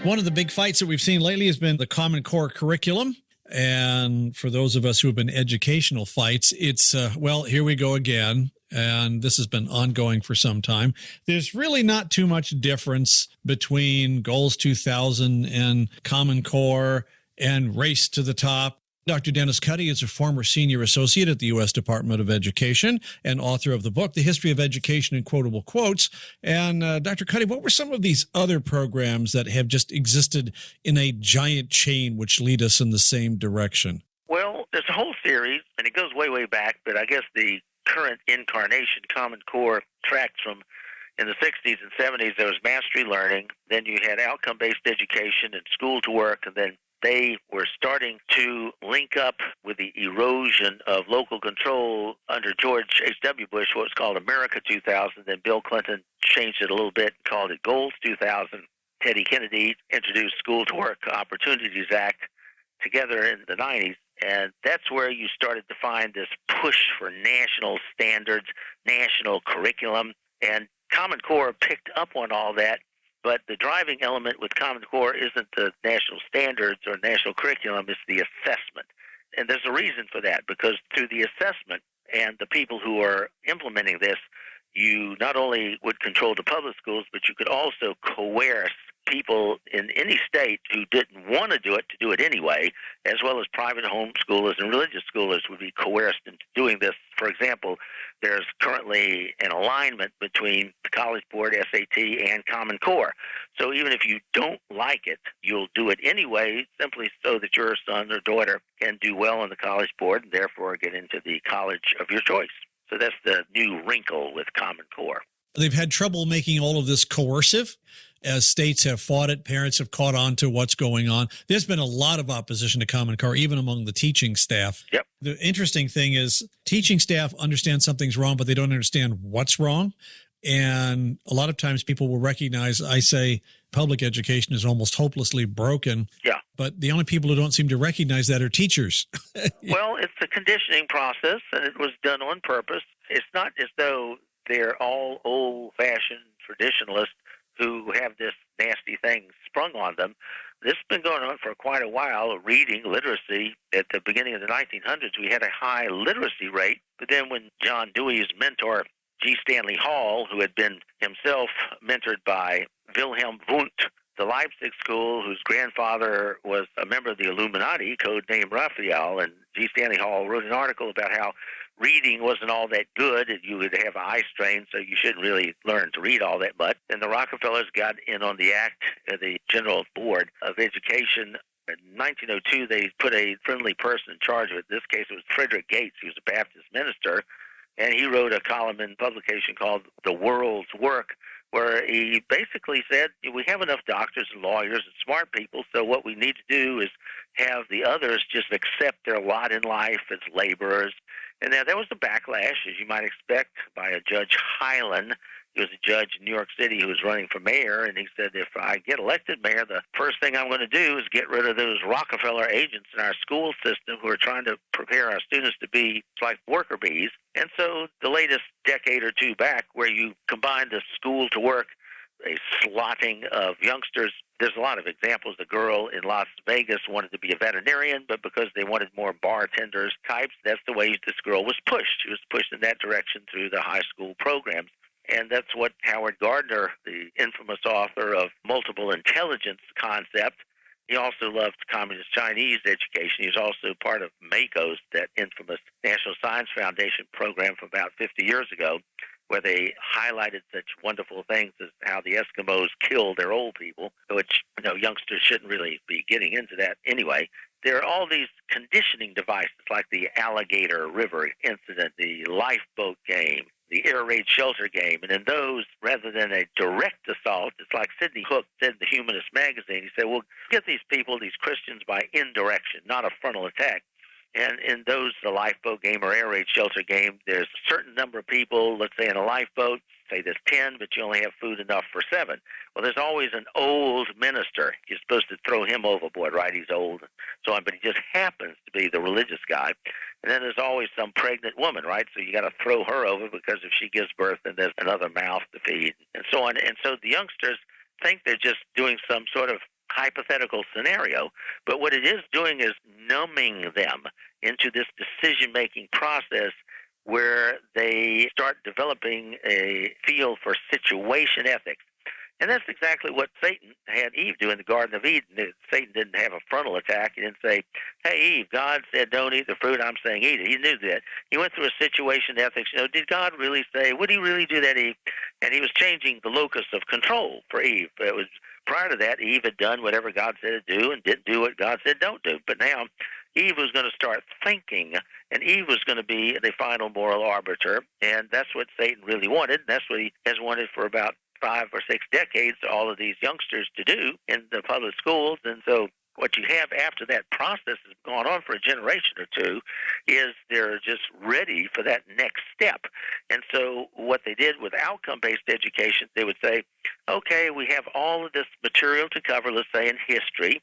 One of the big fights that we've seen lately has been the Common Core curriculum. And for those of us who have been educational fights, it's, well, here we go again. And this has been ongoing for some time. There's really not too much difference between Goals 2000 and Common Core and Race to the Top. Dr. Dennis Cuddy is a former senior associate at the U.S. Department of Education and author of the book, The History of Education in Quotable Quotes. And Dr. Cuddy, what were some of these other programs that have just existed in a giant chain which lead us in the same direction? Well, there's a whole series, and it goes way, way back, but I guess the current incarnation, Common Core, tracks from in the 60s and 70s. There was mastery learning, then you had outcome-based education and school to work, and then they were starting to link up with the erosion of local control under George H.W. Bush, what was called America 2000. Then Bill Clinton changed it a little bit and called it Goals 2000. Teddy Kennedy introduced School to Work Opportunities Act together in the 90s. And that's where you started to find this push for national standards, national curriculum. And Common Core picked up on all that. But the driving element with Common Core isn't the national standards or national curriculum, it's the assessment. And there's a reason for that, because through the assessment and the people who are implementing this, you not only would control the public schools, but you could also coerce people in any state who didn't want to do it anyway, as well as private homeschoolers and religious schoolers would be coerced into doing this. For example, there's currently an alignment between the College Board, SAT, and Common Core. So even if you don't like it, you'll do it anyway, simply so that your son or daughter can do well on the College Board and therefore get into the college of your choice. So that's the new wrinkle with Common Core. They've had trouble making all of this coercive. As states have fought it, parents have caught on to what's going on. There's been a lot of opposition to Common Core, even among the teaching staff. Yep. The interesting thing is teaching staff understand something's wrong, but they don't understand what's wrong. And a lot of times people will recognize, I say, public education is almost hopelessly broken. Yeah. But the only people who don't seem to recognize that are teachers. Well, it's a conditioning process, and it was done on purpose. It's not as though they're all old-fashioned traditionalists who have this nasty thing sprung on them. This has been going on for quite a while. Reading, literacy, at the beginning of the 1900s, we had a high literacy rate. But then when John Dewey's mentor, G. Stanley Hall, who had been himself mentored by Wilhelm Wundt, the Leipzig school, whose grandfather was a member of the Illuminati, codenamed Raphael, and G. Stanley Hall wrote an article about how reading wasn't all that good, and you would have an eye strain, so you shouldn't really learn to read all that much. And the Rockefellers got in on the act, the General Board of Education. In 1902, they put a friendly person in charge of it. In this case, it was Frederick Gates. He was a Baptist minister, and he wrote a column in a publication called The World's Work, where he basically said, we have enough doctors and lawyers and smart people, so what we need to do is have the others just accept their lot in life as laborers. And now there was a backlash, as you might expect, by a Judge Hyland. He was a judge in New York City who was running for mayor, and he said, if I get elected mayor, the first thing I'm going to do is get rid of those Rockefeller agents in our school system who are trying to prepare our students to be like worker bees. And so the latest decade or two back, where you combine the school to work, a slotting of youngsters. There's a lot of examples. The girl in Las Vegas wanted to be a veterinarian, but because they wanted more bartenders types, that's the way this girl was pushed. She was pushed in that direction through the high school programs. And that's what Howard Gardner, the infamous author of multiple intelligence concept, he also loved Communist Chinese education. He was also part of MACOS, that infamous National Science Foundation program from about 50 years ago, where they highlighted such wonderful things as how the Eskimos killed their old people, which youngsters shouldn't really be getting into that anyway. There are all these conditioning devices like the alligator river incident, the lifeboat game, the air raid shelter game. And in those, rather than a direct assault, it's like Sidney Hook said in the Humanist magazine. He said, well, get these people, these Christians, by indirection, not a frontal attack. And in those, the lifeboat game or air raid shelter game, there's a certain number of people, let's say in a lifeboat, say there's 10, but you only have food enough for 7. Well, there's always an old minister. You're supposed to throw him overboard, right? He's old and so on, but he just happens to be the religious guy. And then there's always some pregnant woman, right? So you got to throw her over, because if she gives birth, then there's another mouth to feed, and so on. And so the youngsters think they're just doing some sort of hypothetical scenario. But what it is doing is numbing them into this decision-making process where they start developing a feel for situation ethics. And that's exactly what Satan had Eve do in the Garden of Eden. Satan didn't have a frontal attack. He didn't say, hey, Eve, God said don't eat the fruit. I'm saying eat it. He knew that. He went through a situation ethics. Did God really say, would he really do that, Eve? And he was changing the locus of control for Eve. It was prior to that, Eve had done whatever God said to do and didn't do what God said don't do. But now Eve was going to start thinking, and Eve was going to be the final moral arbiter, and that's what Satan really wanted. That's what he has wanted for about 5 or 6 decades, all of these youngsters to do in the public schools. And so what you have after that process has gone on for a generation or two is they're just ready for that next step. And so what they did with outcome-based education, they would say, okay, we have all of this material to cover, let's say in history.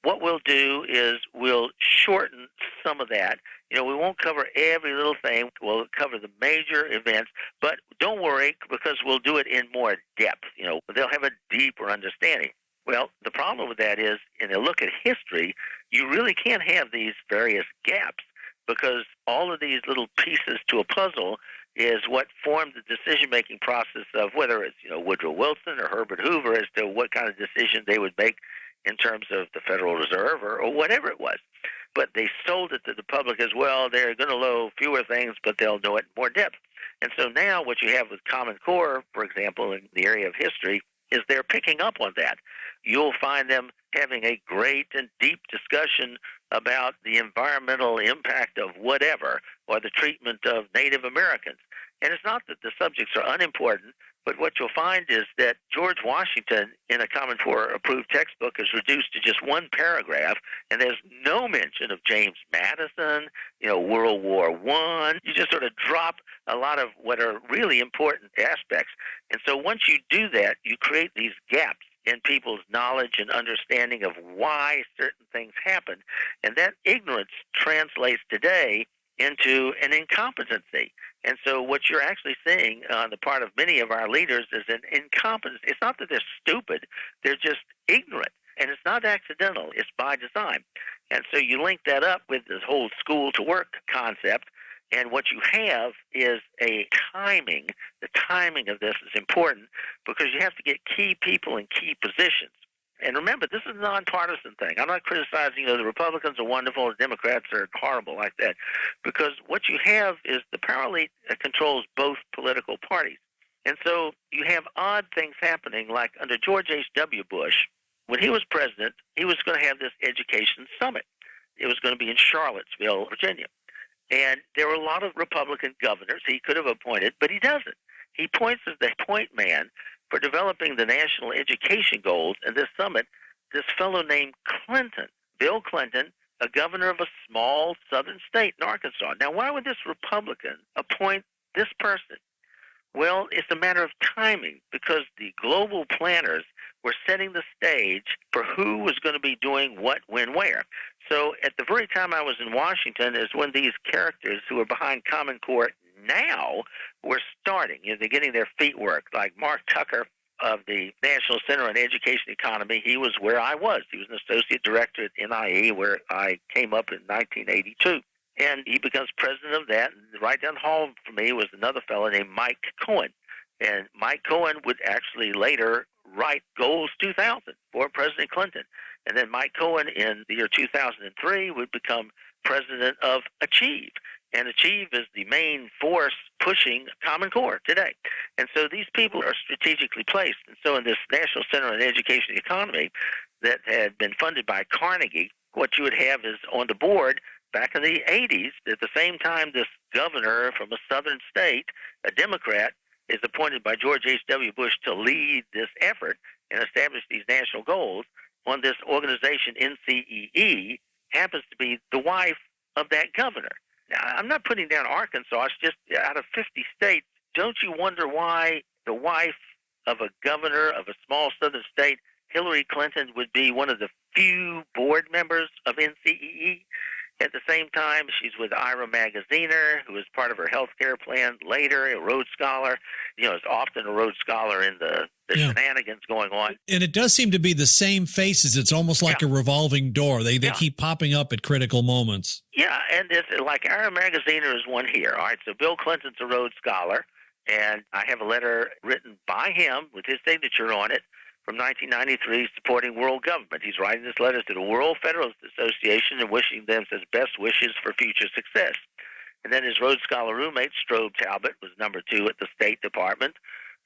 What we'll do is we'll shorten some of that. We won't cover every little thing. We'll cover the major events, but don't worry because we'll do it in more depth. They'll have a deeper understanding. Well, the problem with that is, in a look at history, you really can't have these various gaps because all of these little pieces to a puzzle is what formed the decision-making process of whether it's, Woodrow Wilson or Herbert Hoover as to what kind of decision they would make in terms of the Federal Reserve or whatever it was. But they sold it to the public as well. They're going to know fewer things, but they'll know it in more depth. And so now what you have with Common Core, for example, in the area of history, is they're picking up on that. You'll find them having a great and deep discussion about the environmental impact of whatever, or the treatment of Native Americans. And it's not that the subjects are unimportant, but what you'll find is that George Washington, in a Common Core approved textbook, is reduced to just one paragraph, and there's no mention of James Madison, World War I. You just sort of drop a lot of what are really important aspects. And so once you do that, you create these gaps in people's knowledge and understanding of why certain things happen. And that ignorance translates today into an incompetency. And so what you're actually seeing on the part of many of our leaders is an incompetence. It's not that they're stupid. They're just ignorant. And it's not accidental. It's by design. And so you link that up with this whole school-to-work concept, and what you have is a timing. The timing of this is important because you have to get key people in key positions. And remember, this is a nonpartisan thing. I'm not criticizing, the Republicans are wonderful, the Democrats are horrible like that, because what you have is the power elite that controls both political parties. And so you have odd things happening, like under George H.W. Bush, when he was president, he was going to have this education summit. It was going to be in Charlottesville, Virginia. And there were a lot of Republican governors he could have appointed, but he doesn't. He points as the point man for developing the national education goals in this summit, this fellow named Clinton, Bill Clinton, a governor of a small southern state in Arkansas. Now, why would this Republican appoint this person? Well, it's a matter of timing because the global planners were setting the stage for who was going to be doing what, when, where. So at the very time I was in Washington is when these characters who are behind Common Core now were starting. They're getting their feet worked, like Mark Tucker of the National Center on Education Economy. He was where I was. He was an associate director at NIE where I came up in 1982. And he becomes president of that. And right down the hall from me was another fellow named Mike Cohen. And Mike Cohen would actually later write Goals 2000 for President Clinton. And then Mike Cohen in the year 2003 would become president of Achieve. And Achieve is the main force pushing Common Core today. And so these people are strategically placed. And so in this National Center on Education Economy that had been funded by Carnegie, what you would have is on the board back in the 80s, at the same time this governor from a southern state, a Democrat, is appointed by George H.W. Bush to lead this effort and establish these national goals. On this organization, NCEE, happens to be the wife of that governor. Now, I'm not putting down Arkansas. It's just out of 50 states, don't you wonder why the wife of a governor of a small southern state, Hillary Clinton, would be one of the few board members of NCEE? At the same time, she's with Ira Magaziner, who is part of her health care plan later, a Rhodes Scholar. Is often a Rhodes Scholar in the shenanigans going on. And it does seem to be the same faces. It's almost like a revolving door. They keep popping up at critical moments. Yeah, and it's like Ira Magaziner is one here. All right, so Bill Clinton's a Rhodes Scholar, and I have a letter written by him with his signature on it from 1993 supporting world government. He's writing this letter to the World Federalist Association and wishing them his best wishes for future success. And then his Rhodes Scholar roommate, Strobe Talbot, was number 2 at the State Department.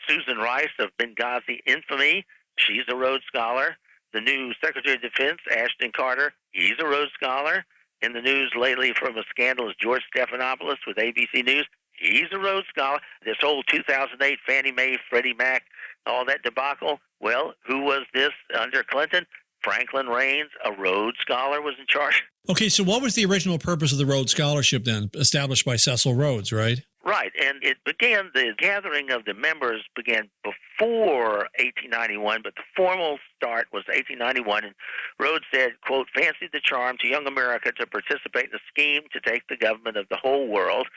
Susan Rice of Benghazi infamy, she's a Rhodes Scholar. The new Secretary of Defense, Ashton Carter, he's a Rhodes Scholar. In the news lately from a scandal is George Stephanopoulos with ABC News. He's a Rhodes Scholar. This whole 2008 Fannie Mae, Freddie Mac, all that debacle, well, who was this under Clinton? Franklin Raines, a Rhodes Scholar, was in charge. Okay, so what was the original purpose of the Rhodes Scholarship then, established by Cecil Rhodes, right? Right, and the gathering of the members began before 1891, but the formal start was 1891, and Rhodes said, quote, fancied the charm to young America to participate in a scheme to take the government of the whole world,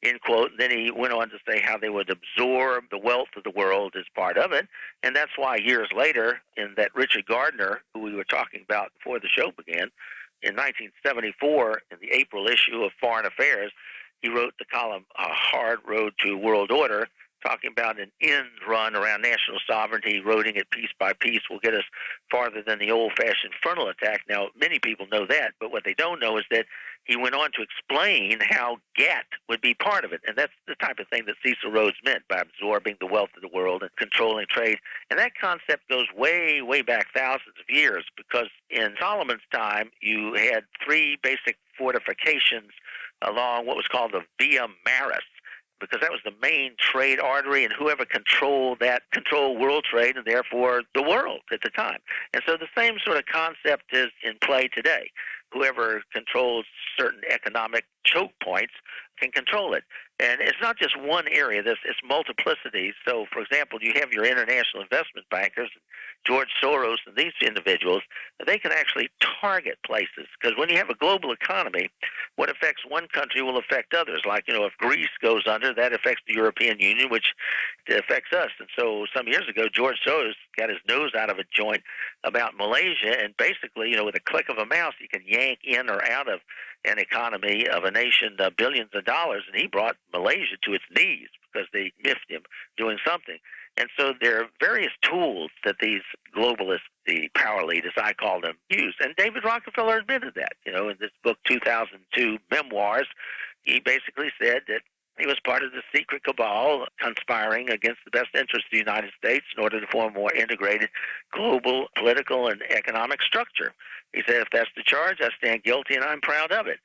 end quote. And then he went on to say how they would absorb the wealth of the world as part of it, and that's why years later, in that Richard Gardner, who we were talking about before the show began, in 1974, in the April issue of Foreign Affairs, he wrote the column A Hard Road to World Order, talking about an end run around national sovereignty, eroding it piece by piece will get us farther than the old-fashioned frontal attack. Now, many people know that, but what they don't know is that he went on to explain how GATT would be part of it, and that's the type of thing that Cecil Rhodes meant by absorbing the wealth of the world and controlling trade. And that concept goes way, way back thousands of years, because in Solomon's time, you had 3 basic fortifications along what was called the Via Maris, because that was the main trade artery, and whoever controlled that controlled world trade and therefore the world at the time. And so the same sort of concept is in play today. Whoever controls certain economic choke points can control it. And it's not just one area, it's multiplicity. So, for example, you have your international investment bankers, George Soros and these individuals, they can actually target places. Because when you have a global economy, what affects one country will affect others. Like, if Greece goes under, that affects the European Union, which affects us. And so some years ago, George Soros got his nose out of a joint about Malaysia, and basically, with a click of a mouse, you can yank in or out of an economy of a nation billions of dollars, and he brought Malaysia to its knees because they miffed him doing something. And so there are various tools that these globalists, the power lead, as I call them, use. And David Rockefeller admitted that. In this book, 2002 Memoirs, he basically said that he was part of the secret cabal conspiring against the best interests of the United States in order to form a more integrated global political and economic structure. He said, if that's the charge, I stand guilty and I'm proud of it.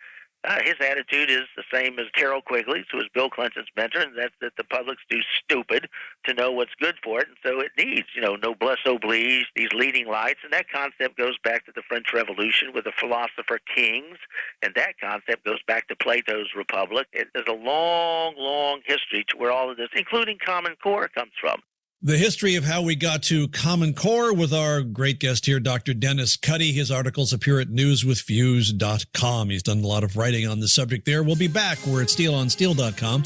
His attitude is the same as Carroll Quigley's, who was Bill Clinton's mentor, and that's that the public's too stupid to know what's good for it, and so it needs, noblesse oblige, these leading lights, and that concept goes back to the French Revolution with the philosopher kings, and that concept goes back to Plato's Republic. There's a long, long history to where all of this, including Common Core, comes from. The history of how we got to Common Core with our great guest here, Dr. Dennis Cuddy. His articles appear at newswithviews.com. He's done a lot of writing on the subject there. We'll be back. We're at steelonsteel.com.